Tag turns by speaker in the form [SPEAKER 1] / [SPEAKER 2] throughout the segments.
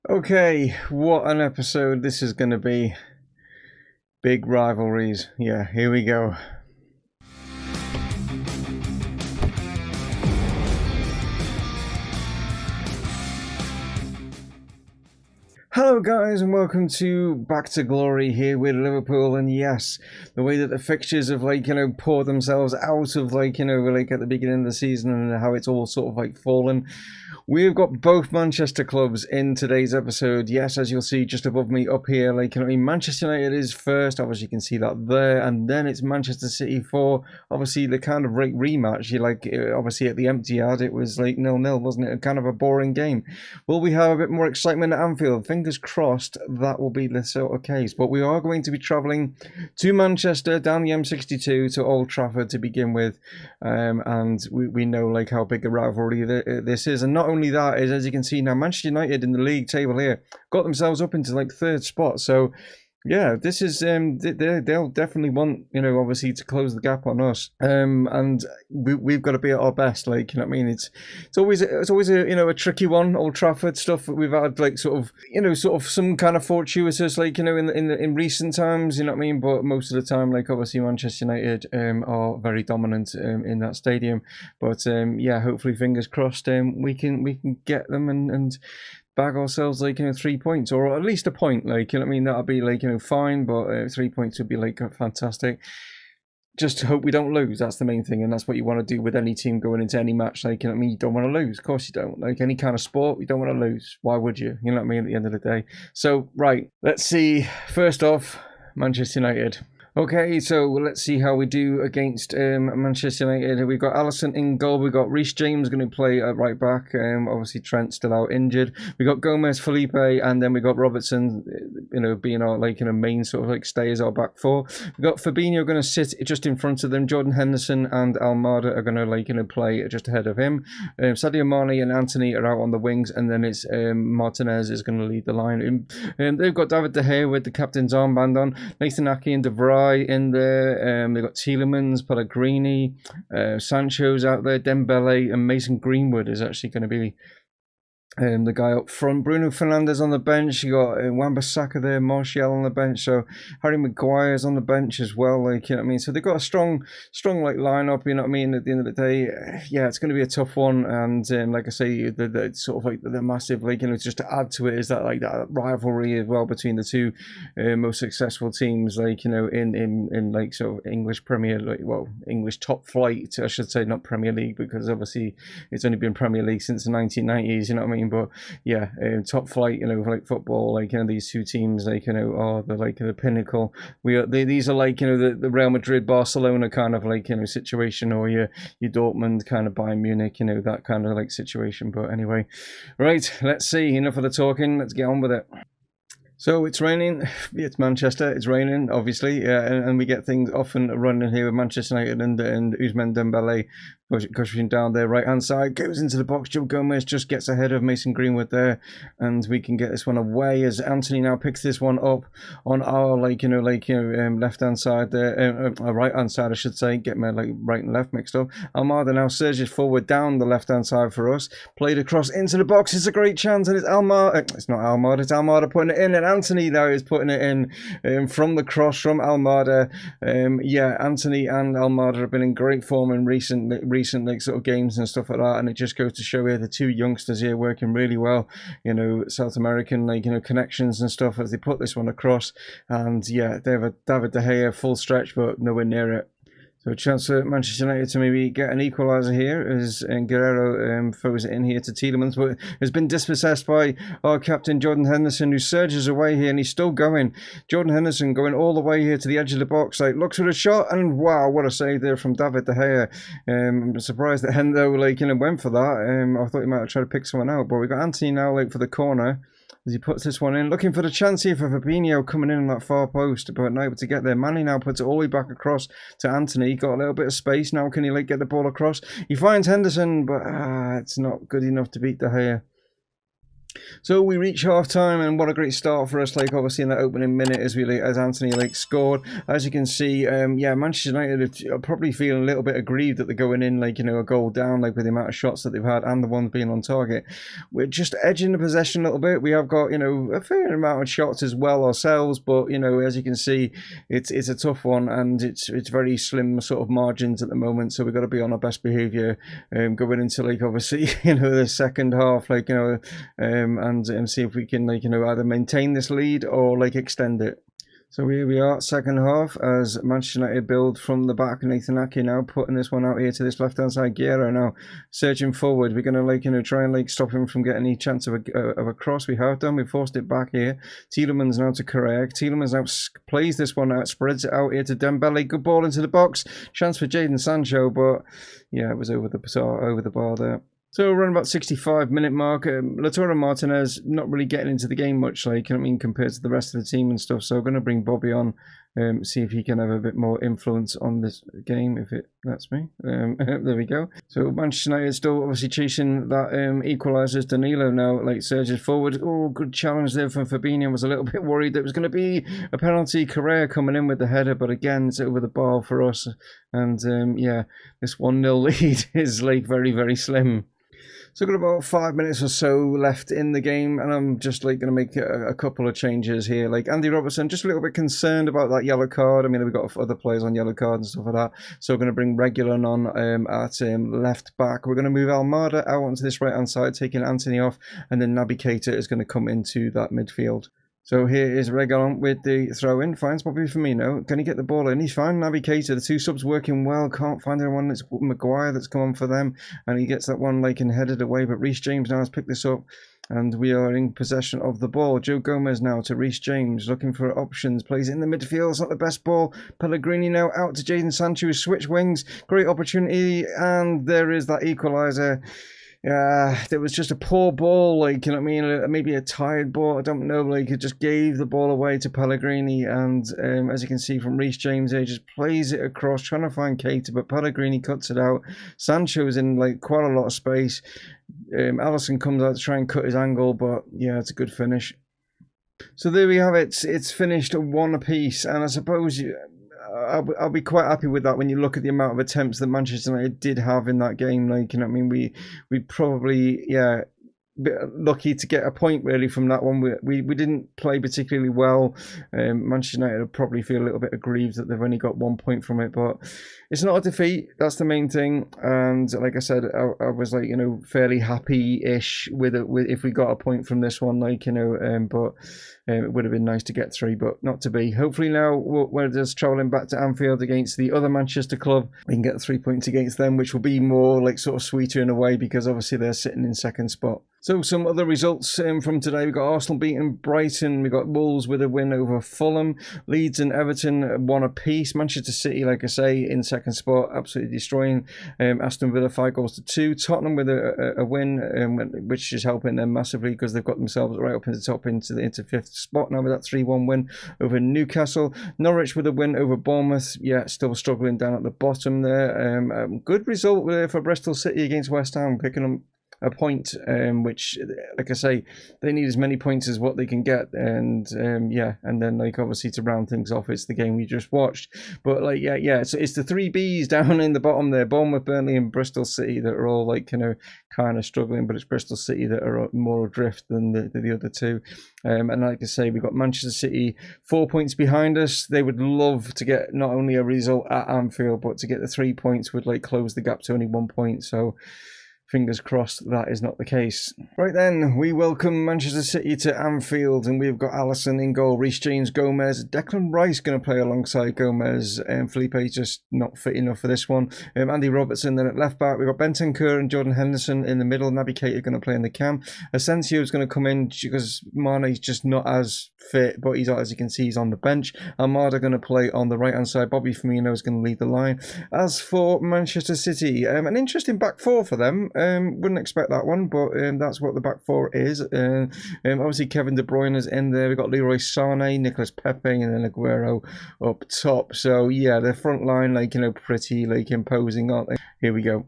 [SPEAKER 1] Okay, what an episode this is going to be. Big rivalries. Yeah, here we go. Hello guys and welcome to Back to Glory here with Liverpool. And yes, the way that the fixtures have poured themselves out of at the beginning of the season and how it's all sort of fallen. We've got both Manchester clubs in today's episode. Yes, as you'll see just above me up here, Manchester United is first. Obviously, you can see that there, and then it's Manchester City for obviously the kind of rematch. Obviously at the Etihad, it was 0-0, wasn't it? Kind of a boring game. Will we have a bit more excitement at Anfield? Fingers crossed that will be the sort of case. But we are going to be travelling to Manchester down the M62 to Old Trafford to begin with, and we know how big a rivalry this is, and not only that is, as you can see now, Manchester United in the league table here got themselves up into third spot. So yeah, this is they'll definitely want obviously to close the gap on us, and we've got to be at our best. It's always a tricky one. Old Trafford stuff we've had sort of some kind of fortuitous in recent times. But most of the time obviously Manchester United are very dominant in that stadium. But yeah, hopefully fingers crossed we can get them and bag ourselves 3 points, or at least a point. That'll be fine, but 3 points would be fantastic. Just to hope we don't lose. That's the main thing, and that's what you want to do with any team going into any match. You don't want to lose. Of course you don't. Any kind of sport, you don't want to lose. Why would you? At the end of the day. So right, let's see. First off, Manchester United. Okay, so let's see how we do against Manchester United. We've got Alisson in goal. We've got Reece James going to play at right back. Obviously, Trent still out injured. We've got Gomez, Felipe, and then we've got Robertson, being our main sort of stay as our back four. We've got Fabinho going to sit just in front of them. Jordan Henderson and Almada are going to play just ahead of him. Sadio Mane and Anthony are out on the wings, and then it's Martinez is going to lead the line. They've got David De Gea with the captain's armband on. Nathan Ake and De Vrij in there. They've got Tielemans, Pellegrini, Sancho's out there, Dembele, and Mason Greenwood is actually going to be the guy up front. Bruno Fernandes on the bench. You got Wan-Bissaka there, Martial on the bench. So Harry Maguire's on the bench as well. So they've got a strong lineup. At the end of the day, yeah, it's going to be a tough one. And like I say, the sort of the massive just to add to it is that that rivalry as well between the two most successful teams. In sort of English Premier, English top flight, I should say, not Premier League, because obviously it's only been Premier League since the 1990s. But yeah, top flight, football, these two teams, are the pinnacle. These are the Real Madrid, Barcelona kind of situation, or your Dortmund kind of Bayern Munich, that kind of situation. But anyway, right, let's see. Enough of the talking. Let's get on with it. So it's raining. It's Manchester. It's raining, obviously, and we get things off and running here with Manchester United and Ousmane Dembele pushing down their right-hand side, goes into the box. Joe Gomez just gets ahead of Mason Greenwood there, and we can get this one away as Anthony now picks this one up on our left-hand side there, right-hand side, I should say. Get my right and left mixed up. Almada now surges forward down the left-hand side for us. Played across into the box. It's a great chance, and it's Almada. It's not Almada. It's Almada putting it in, and Anthony now is putting it in from the cross from Almada. Yeah, Anthony and Almada have been in great form in recent sort of games and stuff like that, and it just goes to show here the two youngsters here working really well, South American connections and stuff as they put this one across. And yeah, they have a David De Gea full stretch, but nowhere near it. So a chance for Manchester United to maybe get an equaliser here as Guerrero throws it in here to Tielemans, but has been dispossessed by our captain Jordan Henderson, who surges away here, and he's still going. Jordan Henderson going all the way here to the edge of the box, looks for a shot, and wow, what a save there from David De Gea. I'm surprised that Hendo went for that. I thought he might have tried to pick someone out, but we got Anthony now for the corner as he puts this one in, looking for the chance here for Fabinho coming in on that far post, but not able to get there. Manny now puts it all the way back across to Anthony. He got a little bit of space. Now can he get the ball across? He finds Henderson, but it's not good enough to beat De Gea. So we reach half time, and what a great start for us, like obviously in that opening minute as Anthony like scored. As you can see, yeah, Manchester United are probably feeling a little bit aggrieved that they're going in like, you know, a goal down, like with the amount of shots that they've had and the ones being on target. We're just edging the possession a little bit. We have got, you know, a fair amount of shots as well ourselves, but you know, as you can see, it's a tough one, and it's very slim sort of margins at the moment. So we've got to be on our best behaviour going into like obviously you know the second half, like you know. And see if we can, like, you know, either maintain this lead or like extend it. So here we are, second half, as Manchester United build from the back. Nathan Ake now putting this one out here to this left-hand side. Guerrero now searching forward. We're going to, like, you know, try and, like, stop him from getting any chance of a cross. We have done. We forced it back here. Tielemans now to Correa. Tielemans now plays this one out, spreads it out here to Dembele. Good ball into the box. Chance for Jadon Sancho, but, yeah, it was over the bar there. So around about 65-minute mark, Lautaro Martinez not really getting into the game much, like, I mean, compared to the rest of the team and stuff. So I'm going to bring Bobby on, see if he can have a bit more influence on this game, if it lets me. There we go. So Manchester United still obviously chasing that equalisers. Danilo now, like, surges forward. Oh, good challenge there from Fabinho. Was a little bit worried that it was going to be a penalty. Correa coming in with the header, but again, it's over the bar for us. And yeah, this 1-0 lead is, like, very, very slim. So I've got about 5 minutes or so left in the game, and I'm just like going to make a couple of changes here. Like Andy Robertson, just a little bit concerned about that yellow card. I mean, we've got other players on yellow cards and stuff like that. So we're going to bring Reguilon on at left back. We're going to move Almada out onto this right-hand side, taking Anthony off, and then Naby Keita is going to come into that midfield. So here is Reguilon with the throw-in. Finds Bobby Firmino. Can he get the ball in? He's fine. Naby Keita, the two subs working well. Can't find anyone. It's Maguire that's come on for them. And he gets that one like and headed away. But Reece James now has picked this up. And we are in possession of the ball. Joe Gomez now to Reece James. Looking for options. Plays in the midfield. It's not the best ball. Pellegrini now out to Jadon Sancho. Switch wings. Great opportunity. And there is that equaliser. There was just a poor ball, like, you know what I mean, maybe a tired ball, I don't know, like, it just gave the ball away to Pellegrini, and as you can see from Reece James, he just plays it across, trying to find Keita, but Pellegrini cuts it out. Sancho's in, like, quite a lot of space. Alisson comes out to try and cut his angle, but, yeah, it's a good finish. So there we have it, it's finished 1 apiece, and I suppose I'll be quite happy with that when you look at the amount of attempts that Manchester United did have in that game. Like, you know what I mean, we probably, yeah, lucky to get a point really from that one. We didn't play particularly well. Manchester United will probably feel a little bit aggrieved that they've only got 1 point from it, but it's not a defeat. That's the main thing. And like I said, I was like, you know, fairly happy-ish with it if we got a point from this one, like, you know, but it would have been nice to get 3, but not to be. Hopefully now we're just travelling back to Anfield against the other Manchester club. We can get 3 points against them, which will be more like sort of sweeter in a way, because obviously they're sitting in second spot. So some other results from today. We've got Arsenal beating Brighton. We've got Wolves with a win over Fulham. Leeds and Everton 1 apiece. Manchester City, like I say, in second spot, absolutely destroying Aston Villa 5 goals to 2. Tottenham with a win, which is helping them massively because they've got themselves right up in the top into 5th spot now with that 3-1 win over Newcastle. Norwich with a win over Bournemouth. Yeah, still struggling down at the bottom there. Good result for Bristol City against West Ham, picking them a point, which, like I say, they need as many points as what they can get, and yeah, and then like obviously to round things off, it's the game we just watched. But like yeah, so it's the 3 Bs down in the bottom there: Bournemouth, Burnley, and Bristol City that are all like, you know, kind of struggling, but it's Bristol City that are more adrift than the other two. And like I say, we've got Manchester City 4 points behind us. They would love to get not only a result at Anfield, but to get the 3 points would like close the gap to only 1 point. So fingers crossed that is not the case. Right then, we welcome Manchester City to Anfield, and we've got Alisson in goal, Reece James, Gomez, Declan Rice going to play alongside Gomez, and Felipe's just not fit enough for this one. Andy Robertson then at left back. We've got Bentancur and Jordan Henderson in the middle. Naby Keita going to play in the cam. Asensio is going to come in because Mane's just not as fit, but he's, as you can see, he's on the bench. Almada going to play on the right hand side. Bobby Firmino is going to lead the line. As for Manchester City, an interesting back four for them. Wouldn't expect that one, but that's what the back four is. Obviously, Kevin De Bruyne is in there. We've got Leroy Sané, Nicolas Pepe, and then Aguero up top. So yeah, their front line, like, you know, pretty like imposing, aren't they? Here we go.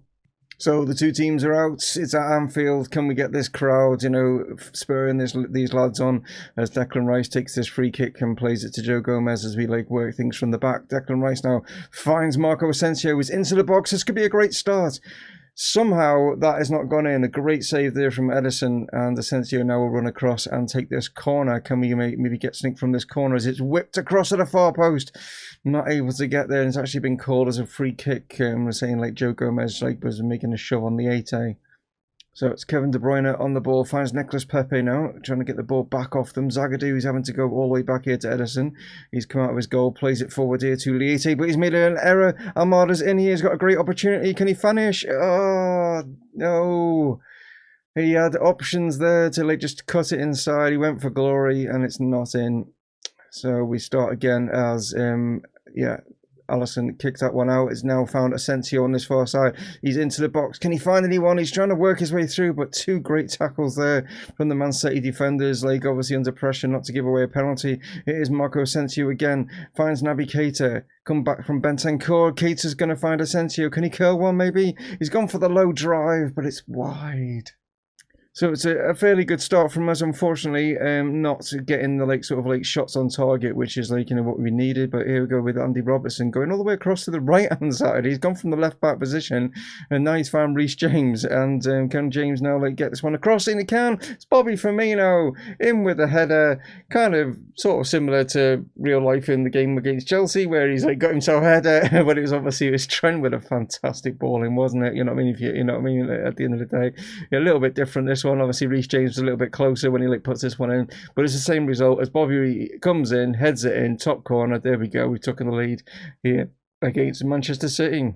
[SPEAKER 1] So the two teams are out. It's at Anfield. Can we get this crowd, you know, spurring these lads on as Declan Rice takes this free kick and plays it to Joe Gomez as we like work things from the back. Declan Rice now finds Marco Asensio, who's into the box. This could be a great start. Somehow that has not gone in. A great save there from Edison, and Asensio now will run across and take this corner. Can we maybe get something from this corner as it's whipped across at the far post? Not able to get there, and it's actually been called as a free kick. We're saying like Joe Gomez like was making a shove on the 8A. So it's Kevin De Bruyne on the ball, finds Nicolas Pepe now, trying to get the ball back off them. Zagadou, he's having to go all the way back here to Edison. He's come out of his goal, plays it forward here to Liete, but he's made an error. Almada's in here, he's got a great opportunity. Can he finish? Oh, no. He had options there to like just cut it inside. He went for glory, and it's not in. So we start again as, Alisson kicked that one out. It's now found Asensio on this far side. He's into the box. Can he find anyone? He's trying to work his way through, but two great tackles there from the Man City defenders. Like obviously under pressure not to give away a penalty. It is Marco Asensio again. Finds Naby Keita. Come back from Bentancur. Keita's going to find Asensio. Can he curl one maybe? He's gone for the low drive, but it's wide. So it's a fairly good start from us, unfortunately, not getting the sort of shots on target, which is what we needed. But here we go with Andy Robertson going all the way across to the right-hand side. He's gone from the left-back position, and now he's found Reece James. And can James now get this one across? And he can. It's Bobby Firmino in with a header, kind of sort of similar to real life in the game against Chelsea, where he's got himself a header, but it was obviously his Trent with a fantastic ball in, wasn't it? You know what I mean? You know what I mean? At the end of the day, a little bit different this one. Obviously Reece James was a little bit closer when he puts this one in, but it's the same result as Bobby comes in, heads it in, top corner. There we go. We took in the lead here against Manchester City.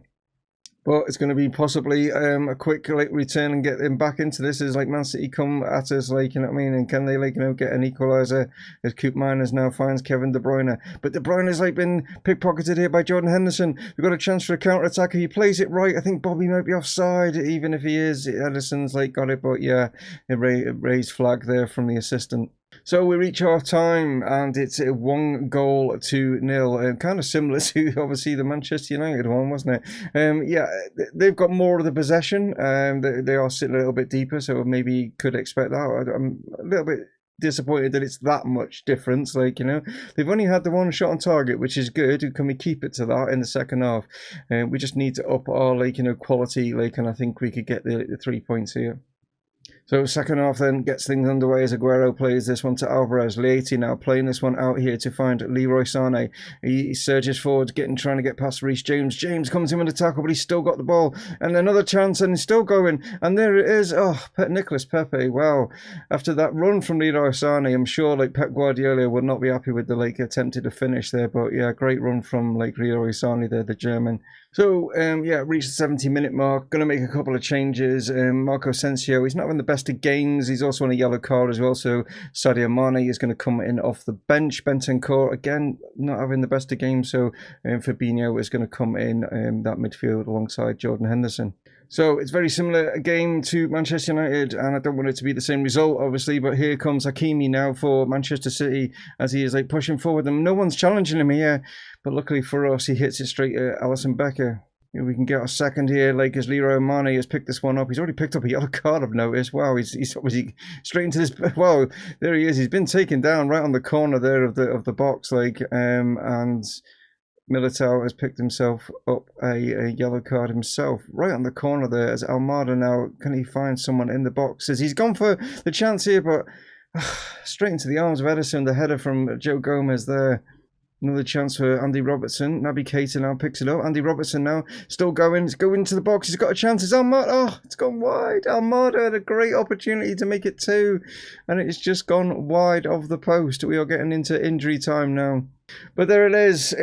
[SPEAKER 1] But it's going to be possibly a quick return and get him back into this as Man City come at us, you know what I mean? And can they get an equaliser as Coop Miners now finds Kevin De Bruyne. But De Bruyne has been pickpocketed here by Jordan Henderson. We've got a chance for a counter-attacker. He plays it right. I think Bobby might be offside, even if he is. Edison's got it, but yeah, a raised flag there from the assistant. So we reach half time and it's a 1-2-0, kind of similar to obviously the Manchester United one, wasn't it? They've got more of the possession. They are sitting a little bit deeper, so maybe could expect that. I'm a little bit disappointed that it's that much difference. They've only had the one shot on target, which is good. Can we keep it to that in the second half? We just need to up our quality, and I think we could get the 3 points here. So second half then gets things underway as Aguero plays this one to Alvarez. Liete now playing this one out here to find Leroy Sané. He surges forward, trying to get past Reece James. James comes in with a tackle, but he's still got the ball. And another chance, and he's still going. And there it is. Oh, Nicolas Pepe. Wow. After that run from Leroy Sané, I'm sure Pep Guardiola would not be happy with the attempted to finish there. But yeah, great run from Leroy Sané there, the German. So, reached the 70-minute mark. Going to make a couple of changes. Marco Asensio, he's not having the best of games. He's also on a yellow card as well. So, Sadio Mane is going to come in off the bench. Bentancur, again, not having the best of games. So, Fabinho is going to come in that midfield alongside Jordan Henderson. So it's very similar a game to Manchester United, and I don't want it to be the same result, obviously, but here comes Hakimi now for Manchester City as he is pushing forward them. No one's challenging him here, but luckily for us, he hits it straight at Alisson Becker. We can get our second here, as Leroy Mane has picked this one up. He's already picked up a yellow card, I've noticed. Wow, he's obviously straight into this. Well, there he is. He's been taken down right on the corner there of the box, and Militao has picked himself up a yellow card himself, right on the corner there as Almada now, can he find someone in the boxes? He's gone for the chance here, but straight into the arms of Edison, the header from Joe Gomez there. Another chance for Andy Robertson. Naby Keita now picks it up. Andy Robertson now still going. He's going to the box. He's got a chance. It's Almada. Oh, it's gone wide. Almada had a great opportunity to make it 2, and it's just gone wide of the post. We are getting into injury time now. But there it is.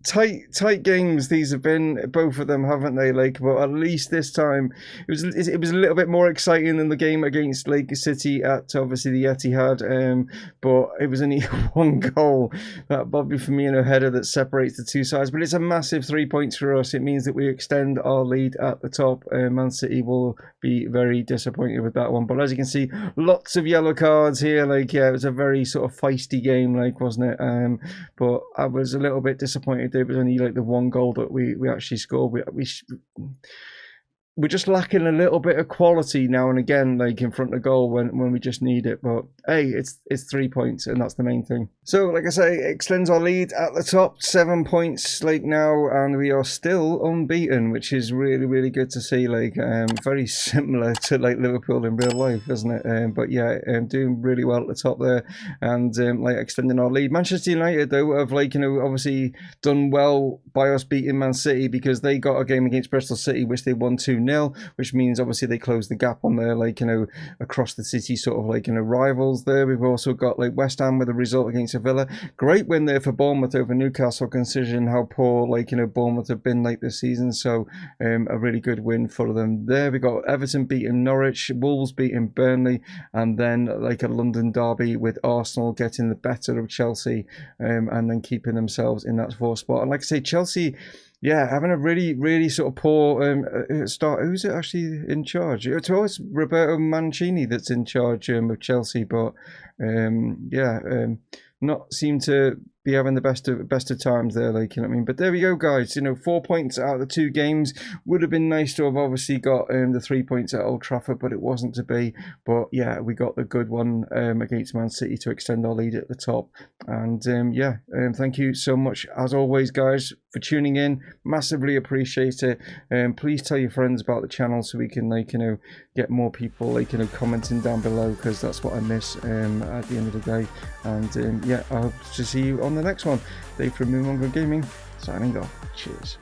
[SPEAKER 1] Tight games these have been, both of them, haven't they? But at least this time it was a little bit more exciting than the game against City at obviously the Etihad. But it was only one goal, that Bobby Firmino header that separates the two sides. But it's a massive 3 points for us. It means that we extend our lead at the top. Man City will be very disappointed with that one. But as you can see, lots of yellow cards here. It was a very sort of feisty game, wasn't it? But I was a little bit disappointed day. It was only like the one goal that we actually scored. We're just lacking a little bit of quality now and again, like in front of goal when we just need it. But hey, it's 3 points, and that's the main thing. So, like I say, it extends our lead at the top, 7 points like now, and we are still unbeaten, which is really, really good to see. Like, very similar to like Liverpool in real life, isn't it? But yeah, doing really well at the top there, and like extending our lead. Manchester United, though, have like, you know, obviously done well by us beating Man City, because they got a game against Bristol City, which they won 2-0, which means obviously they closed the gap on their, like, you know, across the city sort of like, you know, rivals there. We've also got like West Ham with a result against Villa. Great win there for Bournemouth over Newcastle, considering how poor, like, you know, Bournemouth have been like this season. So a really good win for them there. We got Everton beating Norwich, Wolves beating Burnley, and then like a London derby with Arsenal getting the better of Chelsea, and then keeping themselves in that fourth spot. And like I say, Chelsea, yeah, having a really, really sort of poor start. Who's it actually in charge? It's always Roberto Mancini that's in charge of Chelsea, but not seem to be having the best of times there, like, you know what I mean. But there we go, guys. You know, 4 points out of the 2 games. Would have been nice to have obviously got the 3 points at Old Trafford, but it wasn't to be. But yeah, we got the good one against Man City to extend our lead at the top. And thank you so much as always, guys, for tuning in. Massively appreciate it. Please tell your friends about the channel so we can, like, you know, get more people, like, you know, commenting down below, because that's what I miss at the end of the day. And I hope to see you on the next one. Dave from Mumongu Gaming, signing off. Cheers.